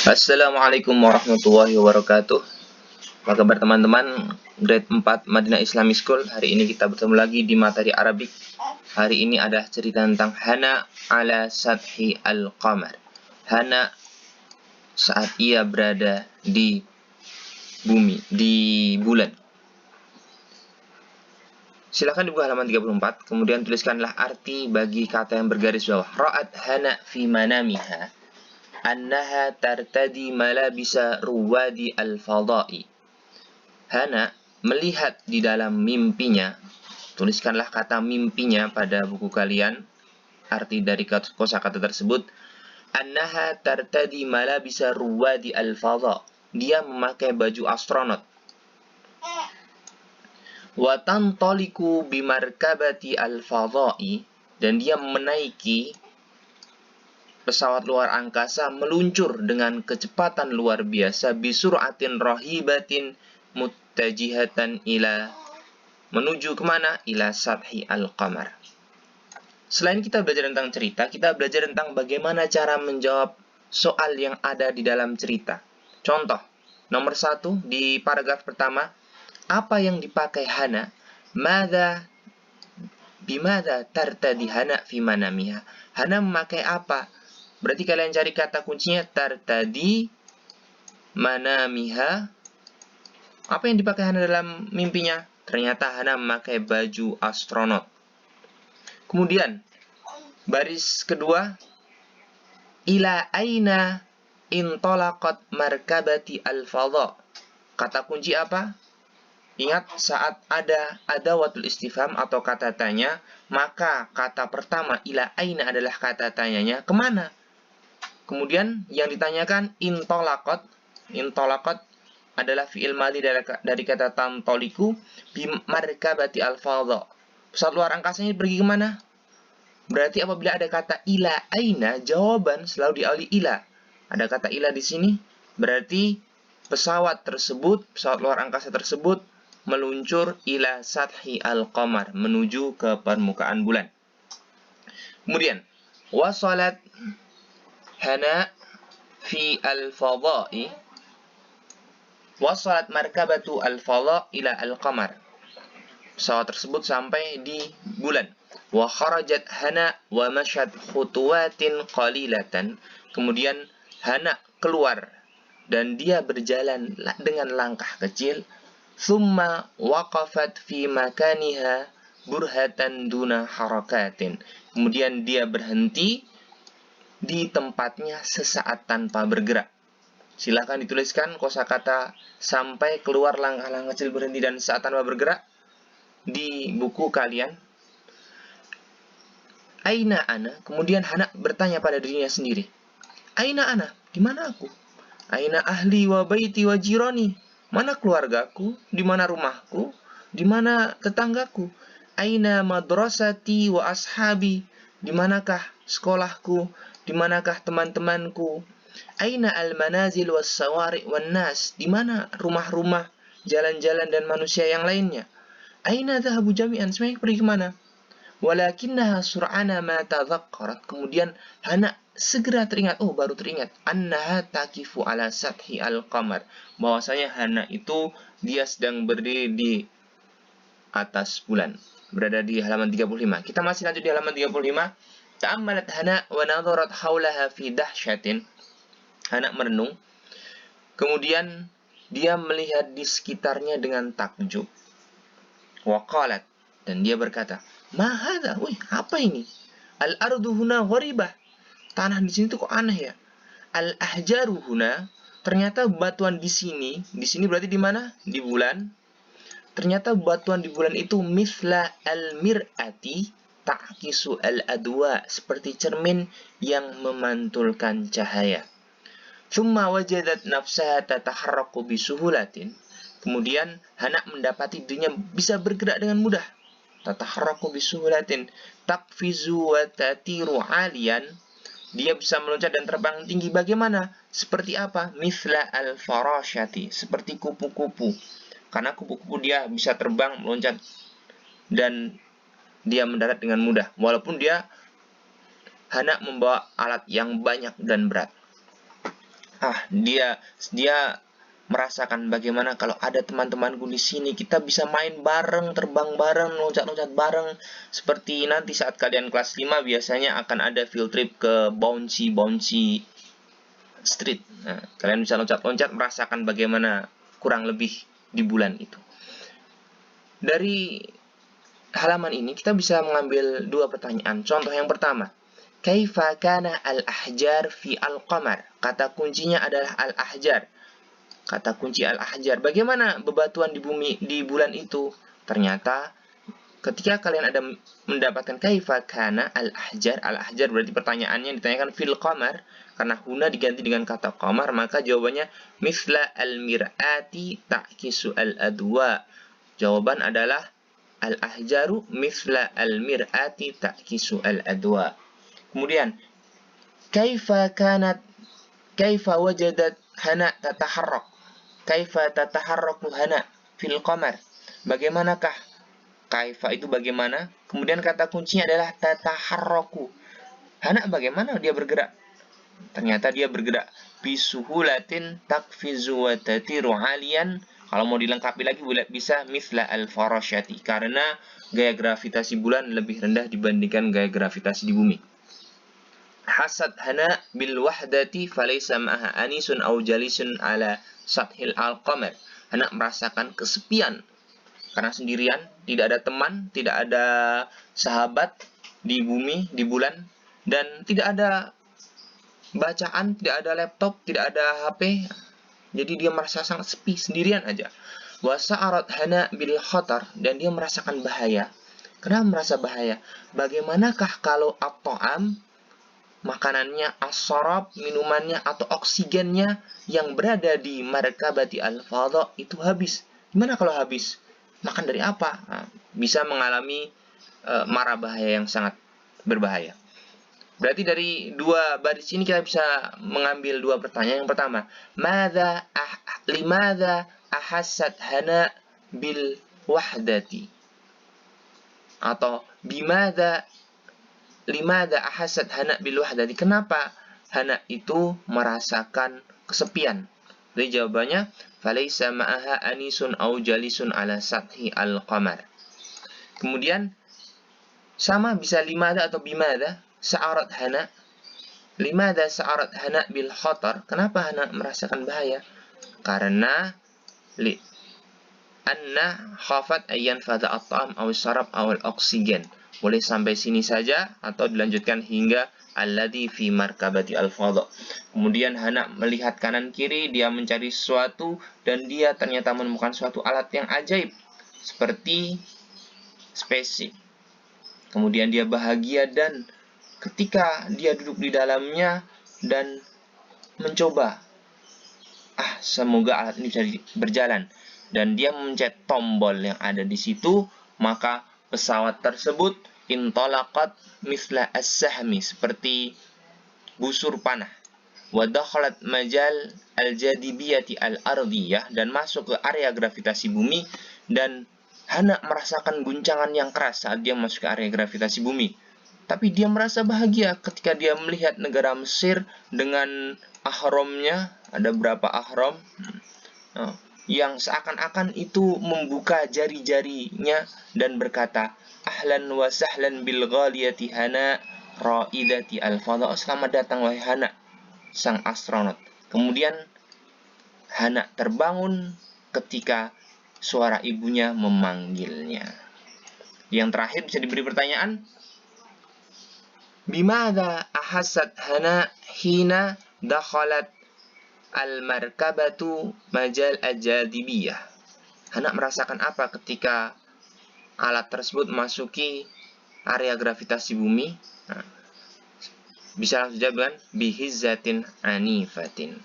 Assalamualaikum warahmatullahi wabarakatuh. Apa kabar teman-teman? Grade 4 Madinah Islamic School. Hari ini kita bertemu lagi di materi Arabik. Hari ini ada cerita tentang Hana ala sathi al-qamar. Hana saat ia berada di bumi, di bulan. Silakan dibuka halaman 34, kemudian tuliskanlah arti bagi kata yang bergaris bawah. Ra'at Hana fi manamiha annaha tartadi malabisa ruwadi al-fadai. Hana melihat di dalam mimpinya, tuliskanlah kata mimpinya pada buku kalian, arti dari kosakata tersebut, annaha tartadi malabisa ruwadi al-fadha, dia memakai baju astronot. Wa tantaliku bimarkabati al-fadha'i, dan dia menaiki pesawat luar angkasa, meluncur dengan kecepatan luar biasa, bisur'atin rahibatin muttajihatan ila, menuju kemana? Ila sathi al-qamar. Selain kita belajar tentang cerita, kita belajar tentang bagaimana cara menjawab soal yang ada di dalam cerita. Contoh, nomor 1 di paragraf pertama, apa yang dipakai Hana? Bimada tartadi Hana fi manamiha. Hana memakai apa? Berarti kalian cari kata kuncinya tartadi manamiha. Apa yang dipakai Hana dalam mimpinya? Ternyata Hana memakai baju astronot. Kemudian, baris kedua, ila aina intolaqat markabati al-fadha. Kata kunci apa? Ingat, saat ada adawatul istifham atau kata tanya, maka kata pertama ila aina adalah kata tanyanya, kemana? Kemudian yang ditanyakan intolaqat. Intolaqat adalah fi'il madhi dari kata tantoliku bimarkabati al-fadha. Pesawat luar angkasa ini pergi kemana? Berarti apabila ada kata ila aina, jawaban selalu diawali ila. Ada kata ila di sini, berarti pesawat luar angkasa tersebut meluncur ila sathi al-qamar, menuju ke permukaan bulan. Kemudian, wasalat Hana fi al-fadha'i, wasalat markabatu al-fadha' ila al-qamar. Pesawat tersebut sampai di bulan. Wa kharajat Hana wa masyad khutuwatin qalilatan. Kemudian Hana keluar dan dia berjalan dengan langkah kecil. Thumma waqafat fi makaniha burhatan duna harakatin. Kemudian dia berhenti di tempatnya sesaat tanpa bergerak. Silakan dituliskan kosakata sampai keluar langkah-langkah kecil berhenti dan sesaat tanpa bergerak di buku kalian. Aina ana, kemudian Hana bertanya pada dirinya sendiri. Aina ana, di mana aku? Aina ahli wa baiti wa jirani, mana keluargaku, di mana rumahku, di mana tetanggaku? Aina madrasati wa ashabi, di manakah sekolahku, di manakah teman-temanku? Aina al-manazil was sawari wan nas, di mana rumah-rumah, jalan-jalan dan manusia yang lainnya? Aina dhahabu jami'an, semuanya pergi kemana? Walakinnaha sur'ana ma tadhakkarat. Kemudian Hana segera teringat, baru teringat, annaha takifu ala sathi al-qamar, bahwasanya Hana itu dia sedang berdiri di atas bulan. Berada di halaman 35. Kita masih lanjut di halaman 35. Ta'ammalat Hana wa nadharat haulaha fi dahsyatin. Hana merenung, kemudian dia melihat di sekitarnya dengan takjub. Wa qalat, dan dia berkata, ma hadha? Wih, apa ini? Al-ardu huna gharibah. Tanah di sini tuh kok aneh ya? Al-ahjaru huna, ternyata batuan di sini berarti di mana? Di bulan. Ternyata batuan di bulan itu mithla al-mir'ati ta'kisu al-adwa, seperti cermin yang memantulkan cahaya. Thumma wajadat nafsaha tataharraku bisuhulatin. Kemudian Hana mendapati dirinya bisa bergerak dengan mudah. Tataharraku bisuhulatin takfizu wa tatiru aliyan. Dia bisa meloncat dan terbang tinggi. Bagaimana? Seperti apa? Mithla al-farashati, seperti kupu-kupu. Karena kupu-kupu dia bisa terbang, meloncat, dan dia mendarat dengan mudah. Walaupun dia Hana membawa alat yang banyak dan berat. Dia merasakan bagaimana kalau ada teman-temanku di sini, kita bisa main bareng, terbang bareng, loncat-loncat bareng. Seperti nanti saat kalian kelas 5 biasanya akan ada field trip ke bouncy street. Nah, kalian bisa loncat-loncat, merasakan bagaimana kurang lebih di bulan itu. Dari halaman ini kita bisa mengambil dua pertanyaan. Contoh yang pertama, kaifa kana al-ahjar fi al-qamar? Kata kuncinya adalah al-ahjar. Kata kunci al-ahjar. Bagaimana bebatuan di bumi di bulan itu? Ternyata ketika kalian ada mendapatkan kaifa kana al-ahjar berarti pertanyaannya ditanyakan fil qamar, karena huna diganti dengan kata qamar, maka jawabannya misla al-mir'ati ta'kisu al-adwa. Jawaban adalah al-ahjaru misla al-mir'ati ta'kisu al-adwa. Kemudian kaifa wajadat Hana tataharrak? Kaifa tataharraku Hana fil qamar? Bagaimanakah? Kaifa itu bagaimana? Kemudian kata kuncinya adalah tataharraku. Hana bagaimana dia bergerak? Ternyata dia bergerak bisuhulatin takfizu wa tatiru aliyan. Kalau mau dilengkapi lagi bisa misla al-farasyati, karena gaya gravitasi bulan lebih rendah dibandingkan gaya gravitasi di bumi. Hasad Hana bil wahdati falaysa ma'aha anisun aw jalisun ala sathil al-qamar. Hana merasakan kesepian karena sendirian, tidak ada teman, tidak ada sahabat di bumi, di bulan, dan tidak ada bacaan, tidak ada laptop, tidak ada HP. Jadi dia merasa sangat sepi, sendirian aja. Wa sa'arat Hana bil khatar, dan dia merasakan bahaya. Kenapa merasa bahaya? Bagaimanakah kalau at-ta'am, makanannya, as-sarab, minumannya atau oksigennya yang berada di markabati al-fadha itu habis? Gimana kalau habis? Makan dari apa? Nah, bisa mengalami mara bahaya yang sangat berbahaya. Berarti dari dua baris ini kita bisa mengambil dua pertanyaan. Yang pertama, limadha ahassat Hana bil wahdati? Atau limadha ahassat Hana bil wahdati? Kenapa Hana itu merasakan kesepian? Jadi jawabannya falaysa ma'aha anisun aw jalisun ala sathi al-qamar. Kemudian sama bisa limadha atau bimadha sa'arat Hana. Limadha sa'arat Hana bil khatar? Kenapa Hana merasakan bahaya? Karena anna khafat ayyan fadha at-ta'am aw sarab aw al-oksigen. Boleh sampai sini saja atau dilanjutkan hingga alladhi fi markabati al-fadha. Kemudian Hana melihat kanan kiri, dia mencari sesuatu dan dia ternyata menemukan suatu alat yang ajaib seperti spaceship. Kemudian dia bahagia, dan ketika dia duduk di dalamnya dan mencoba, semoga alat ini bisa berjalan, dan dia memencet tombol yang ada di situ, maka pesawat tersebut intalaqat misla as-sahmi, seperti busur panah. Wa dakhalat majal al-jadibiyati al-ardiyah, dan masuk ke area gravitasi bumi, dan Hana merasakan guncangan yang keras saat dia masuk ke area gravitasi bumi. Tapi dia merasa bahagia ketika dia melihat negara Mesir dengan ahramnya, ada berapa ahram, yang seakan-akan itu membuka jari-jarinya dan berkata, ahlan wa sahlan bil ghaliyati Hana raidati al-fadha. Selamat datang wahai Hana, sang astronot. Kemudian Hana terbangun ketika suara ibunya memanggilnya. Yang terakhir bisa diberi pertanyaan, bimadha ahassat Hana hina dakhalat al-markabatu majal al-jadibiyah? Hana merasakan apa ketika alat tersebut memasuki area gravitasi bumi? Bisa langsung jawab dengan bihizzatin anifatin.